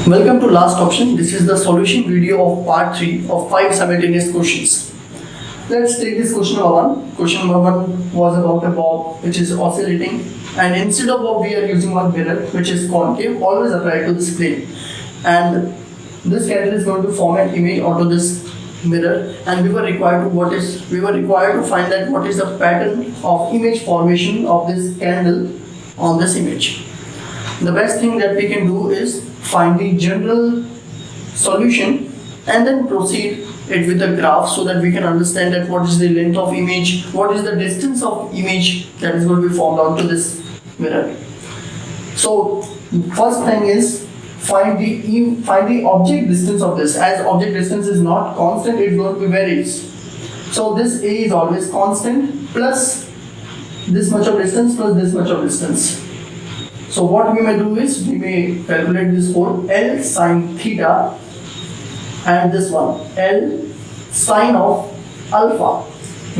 Welcome to last option. This is the solution video of part 3 of 5 simultaneous questions. Let's take this question number 1. Question number 1 was about a bob which is oscillating, and instead of bob we are using one mirror which is concave, always apply to this plane, and this candle is going to form an image onto this mirror, and we were required to find that what is the pattern of image formation of this candle on this image. The best thing that we can do is find the general solution and then proceed it with a graph so that we can understand that what is the length of image, what is the distance of image that is going to be formed onto this mirror. So first thing is find the object distance of this. As object distance is not constant, it's going to be varies. So this A is always constant plus this much of distance plus this much of distance. So what we may do is we may calculate this whole L sine theta and this one L sine of alpha,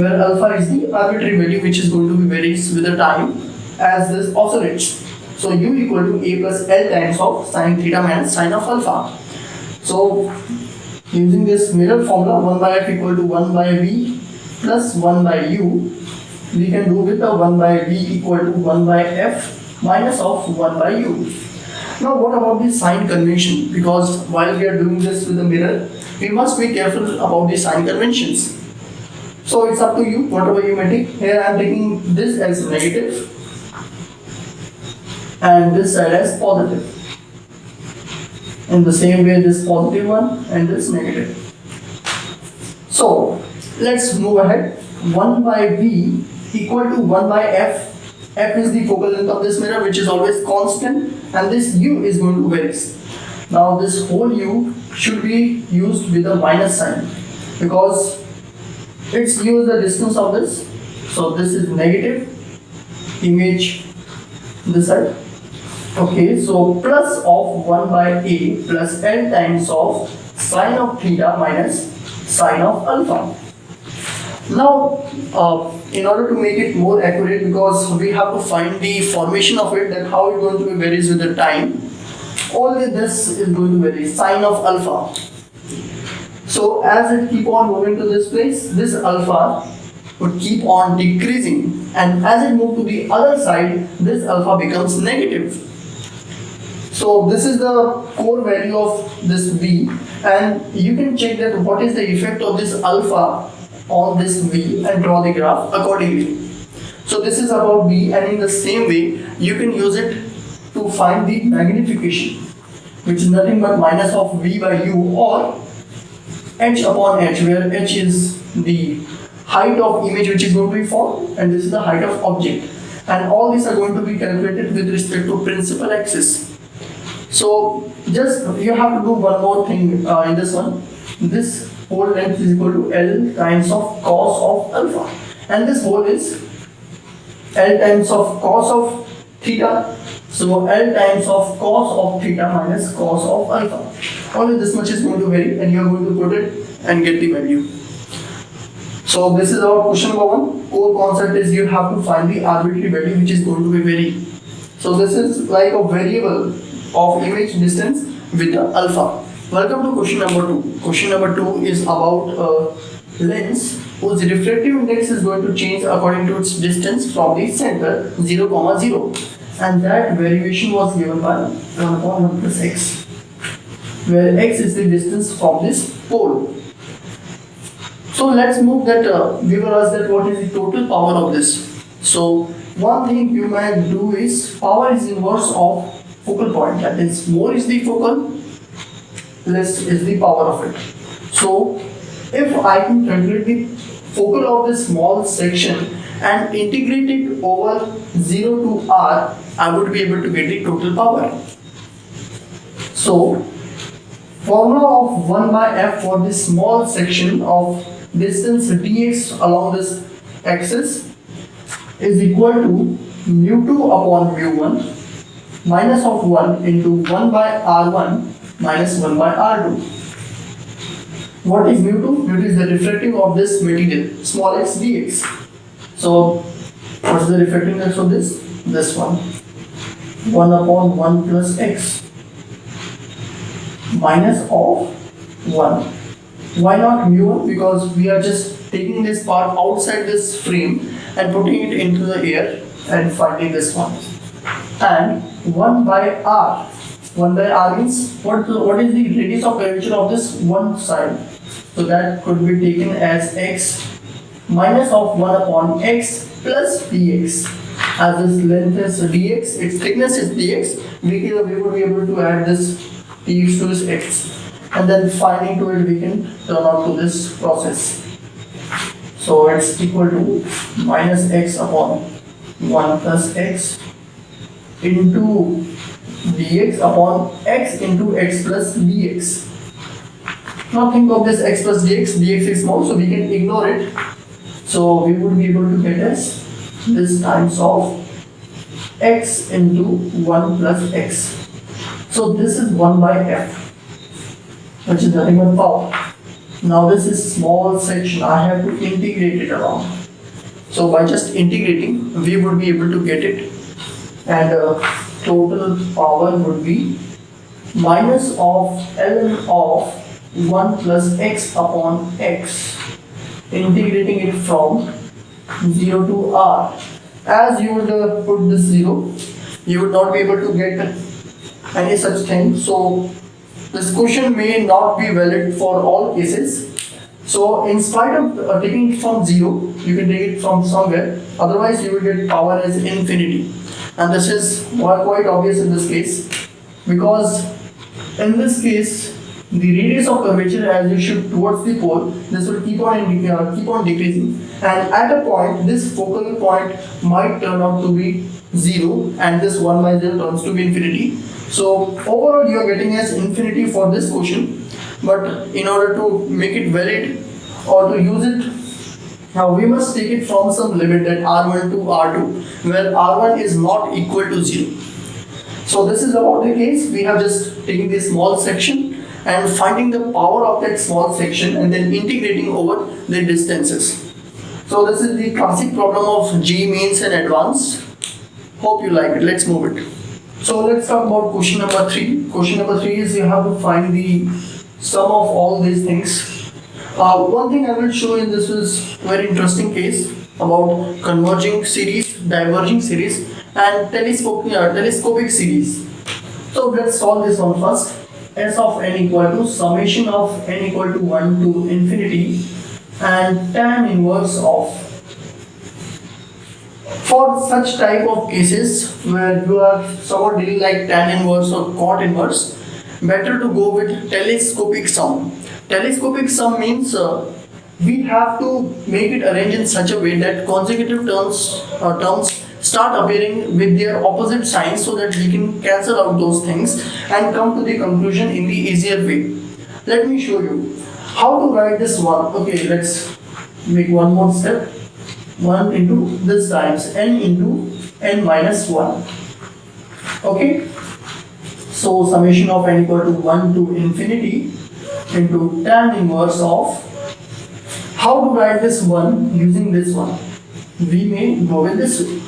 where alpha is the arbitrary value which is going to be varies with the time as this oscillates. So U equal to A plus L times of sine theta minus sine of alpha. So using this mirror formula, 1 by F equal to 1 by V plus 1 by U, we can do with the 1 by V equal to 1 by F minus of 1 by U. Now what about the sign convention? Because while we are doing this with the mirror, we must be careful about the sign conventions. So it's up to you, whatever you may take. Here I am taking this as negative and this side as positive. In the same way, this positive one and this negative. So let's move ahead. 1 by V equal to 1 by F. F is the focal length of this mirror which is always constant, and this U is going to vary. Now this whole U should be used with a minus sign because it's used the distance of this. So this is negative image this side. Okay, so plus of 1 by A plus L times of sine of theta minus sine of alpha. Now, in order to make it more accurate, because we have to find the formation of it, that how it's going to be varies with the time, only this is going to vary, sine of alpha. So as it keep on moving to this place, this alpha would keep on decreasing, and as it move to the other side, this alpha becomes negative. So this is the core value of this V, and you can check that what is the effect of this alpha on this V and draw the graph accordingly. So this is about V, and in the same way you can use it to find the magnification, which is nothing but minus of V by U, or H upon H, where H is the height of image which is going to be formed and this is the height of object, and all these are going to be calculated with respect to principal axis. So just you have to do one more thing in this one. This whole length is equal to L times of cos of alpha, and this whole is L times of cos of theta. So L times of cos of theta minus cos of alpha. Only this much is going to vary, and you are going to put it and get the value. So this is our question number 1. Core concept is you have to find the arbitrary value which is going to be vary. So this is like a variable of image distance with the alpha. Welcome to question number 2. Question number 2 is about a lens whose refractive index is going to change according to its distance from the center 0, 0, and that variation was given by 1 upon 1 plus x, where x is the distance from this pole. So let's move that, we were asked that what is the total power of this. So one thing you might do is power is inverse of focal point, that is more is the focal, less is the power of it. So if I can calculate the focal of this small section and integrate it over 0 to r, I would be able to get the total power. So formula of 1 by f for this small section of distance dx along this axis is equal to mu2 upon mu1 minus of 1 into 1 by r1 minus 1 by r2. What is mu2? Mu2 is the refracting of this material, small x dx. So what is the refracting index of this? This one, 1 upon 1 plus x. minus of 1. Why not mu1? Because we are just taking this part outside this frame and putting it into the air and finding this one. And 1 by r. 1 by r means what is the radius of curvature of this one side? So that could be taken as x minus of 1 upon x plus dx. As this length is dx, its thickness is dx, we would be able to add this dx to this x. And then finding to it, we can turn out to this process. So it's equal to minus x upon 1 plus x into dx upon x into x plus dx. Now think of this x plus dx, dx is small, so we can ignore it. So we would be able to get as this times of x into 1 plus x. So this is 1 by f, which is nothing but power. Now this is small section, I have to integrate it around. So by just integrating, we would be able to get it, and total power would be minus of ln of 1 plus x upon x, integrating it from 0 to r. As you would put this 0, you would not be able to get any such thing. So this question may not be valid for all cases. So in spite of taking it from 0, you can take it from somewhere. Otherwise you will get power as infinity. And this is quite obvious in this case, because in this case the radius of curvature as you shoot towards the pole, this will keep on decreasing, and at a point this focal point might turn out to be 0, and this 1 by 0 turns to be infinity. So overall you are getting as infinity for this question, but in order to make it valid or to use it, now we must take it from some limit, that r1 to r2, where r1 is not equal to 0. So this is about the case. We have just taken this small section and finding the power of that small section and then integrating over the distances. So this is the classic problem of JEE Mains and Advanced. Hope you like it. Let's move it. So let's talk about question number 3. Question number 3 is you have to find the sum of all these things. One thing I will show in this is very interesting case about converging series, diverging series, and telescopic series. So let's solve this one first. S of n equal to summation of n equal to 1 to infinity and tan inverse of. For such type of cases where you are somewhat dealing like tan inverse or cot inverse, better to go with telescopic sum. Telescopic sum means we have to make it arrange in such a way that consecutive terms start appearing with their opposite signs, so that we can cancel out those things and come to the conclusion in the easier way. Let me show you how to write this one. Okay, let's make one more step. 1 into this times n into n minus 1. Okay, so summation of n equal to 1 to infinity into tan inverse of. How to write this one using this one? We may go with this way.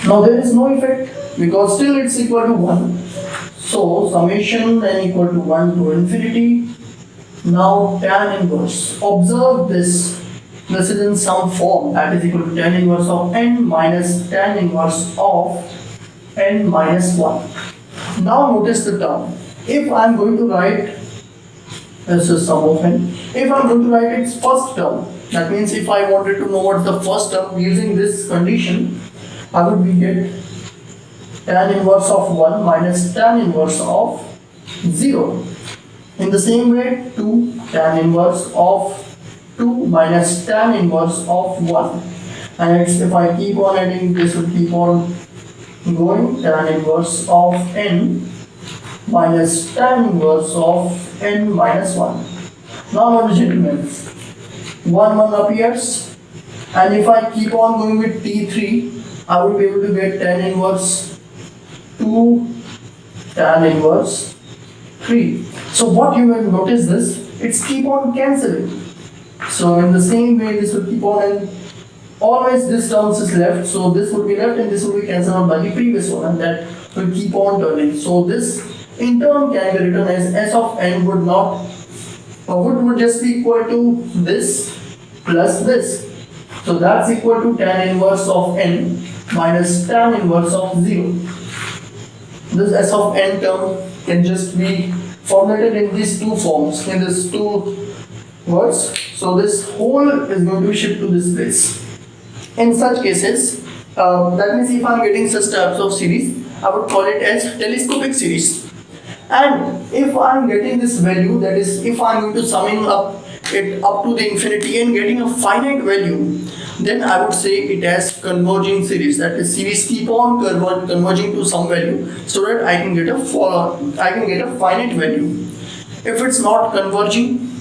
Now there is no effect because still it's equal to 1. So summation n equal to 1 to infinity. Now tan inverse. Observe this. This is in some form, that is equal to tan inverse of n minus tan inverse of n minus 1. Now notice the term. If I am going to write, this is sum of n. If I am going to write its first term, that means if I wanted to know what the first term using this condition, I would be get tan inverse of 1 minus tan inverse of 0. In the same way, 2 tan inverse of 2 minus tan inverse of 1. And if I keep on adding, this will keep on going. Tan inverse of n minus tan inverse of n minus 1. Now, gentlemen, 1 appears, and if I keep on going with T3, I will be able to get tan inverse 2 tan inverse 3. So what you will notice this, it's keep on cancelling. So in the same way, this will keep on always this terms is left, so this would be left and this would be cancelled out by the previous one, and that will keep on turning. So this in turn can be written as s of n would not would just be equal to this plus this. So that's equal to tan inverse of n minus tan inverse of 0. This s of n term can just be formulated in these two forms, in these two words. So this whole is going to be shipped to this place. In such cases, that means if I am getting such types of series, I would call it as telescopic series. And if I am getting this value, that is, if I am going to summing up it up to the infinity and getting a finite value, then I would say it as converging series. That is, series keep on converging to some value so that I can get a finite value. If it's not converging,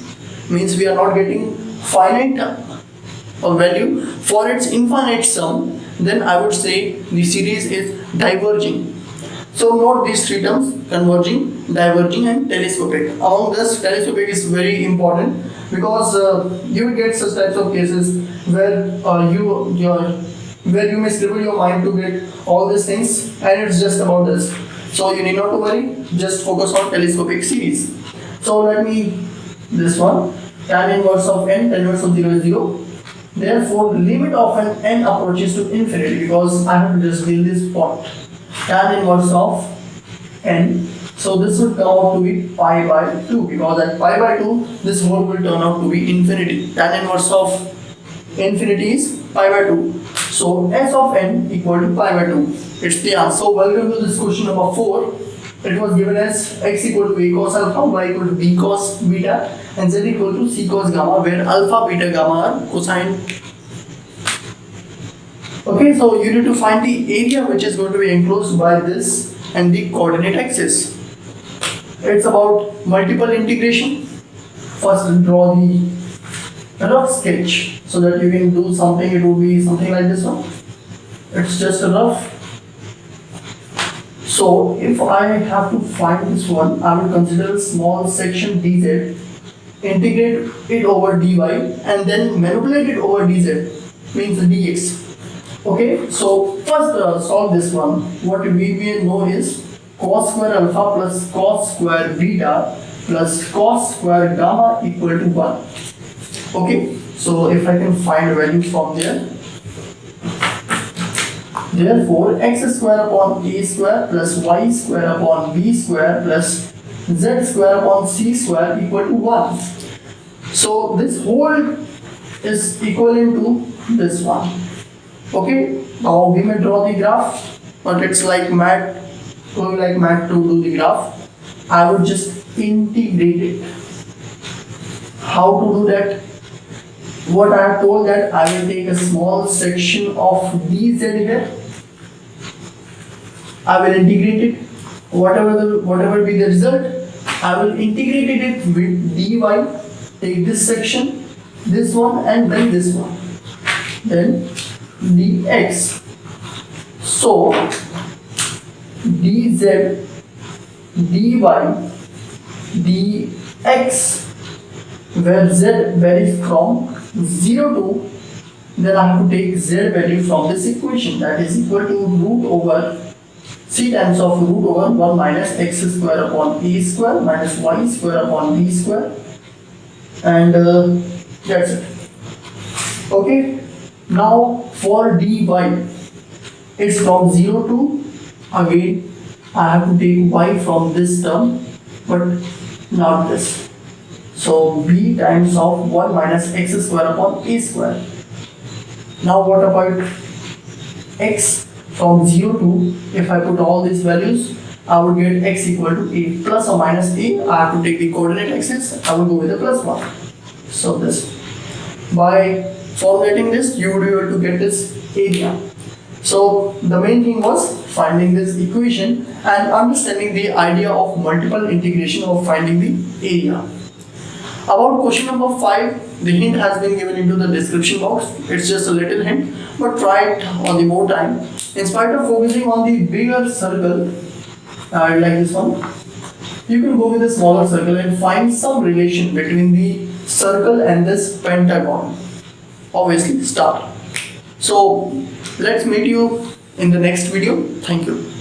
means we are not getting finite value for its infinite sum, then I would say the series is diverging. So note these three terms: converging, diverging and telescopic. Among this, telescopic is very important because you will get such types of cases where you may scribble your mind to get all these things and it's just about this. So you need not to worry, just focus on telescopic series. So let me, this one, tan inverse of n, tan inverse of 0 is 0. Therefore, limit of an n approaches to infinity, because I have to just build this point. Tan inverse of n, so this would come out to be pi by 2, because at pi by 2, this whole will turn out to be infinity. Tan inverse of infinity is pi by 2. So s of n equal to pi by 2. It's the answer. So welcome to this question number 4. It was given as x equal to a cos alpha, y equal to b cos beta, and z equal to c cos gamma, where alpha, beta, gamma are cosine. Okay, so you need to find the area which is going to be enclosed by this and the coordinate axis. It's about multiple integration. First, draw the rough sketch so that you can do something. It will be something like this one. It's just a rough. So if I have to find this one, I will consider a small section dz, integrate it over dy, and then manipulate it over dz, means dx. Okay, so first solve this one. What we may know is cos square alpha plus cos square beta plus cos square gamma equal to 1. Okay, so if I can find a value from there, therefore x square upon a square plus y square upon b square plus z square upon c square equal to 1. So this whole is equivalent to this one. Okay, now we may draw the graph, but it's like math, going like math to do the graph. I would just integrate it. How to do that? What I have told, that I will take a small section of dz here. I will integrate it. Whatever be the result, I will integrate it with dy. Take this section, this one, and then this one. Then dx. So dz dy dx, where z varies from 0 to, then I have to take z value from this equation, that is equal to root over c times of root over 1 minus x square upon a square minus y square upon b square, and that's it. Okay. Now for dy, it's from 0 to, again I have to take y from this term, but not this. So b times of 1 minus x square upon a square. Now what about x from 0 to, if I put all these values, I would get x equal to a plus or minus a. I have to take the coordinate axis, I will go with the plus 1. So this, by formulating this, you would be able to get this area. So the main thing was finding this equation and understanding the idea of multiple integration of finding the area. About question number 5, the hint has been given into the description box. It's just a little hint, but try it on the more time. In spite of focusing on the bigger circle, like this one, you can go with a smaller circle and find some relation between the circle and this pentagon. Obviously, start. So let's meet you in the next video. Thank you.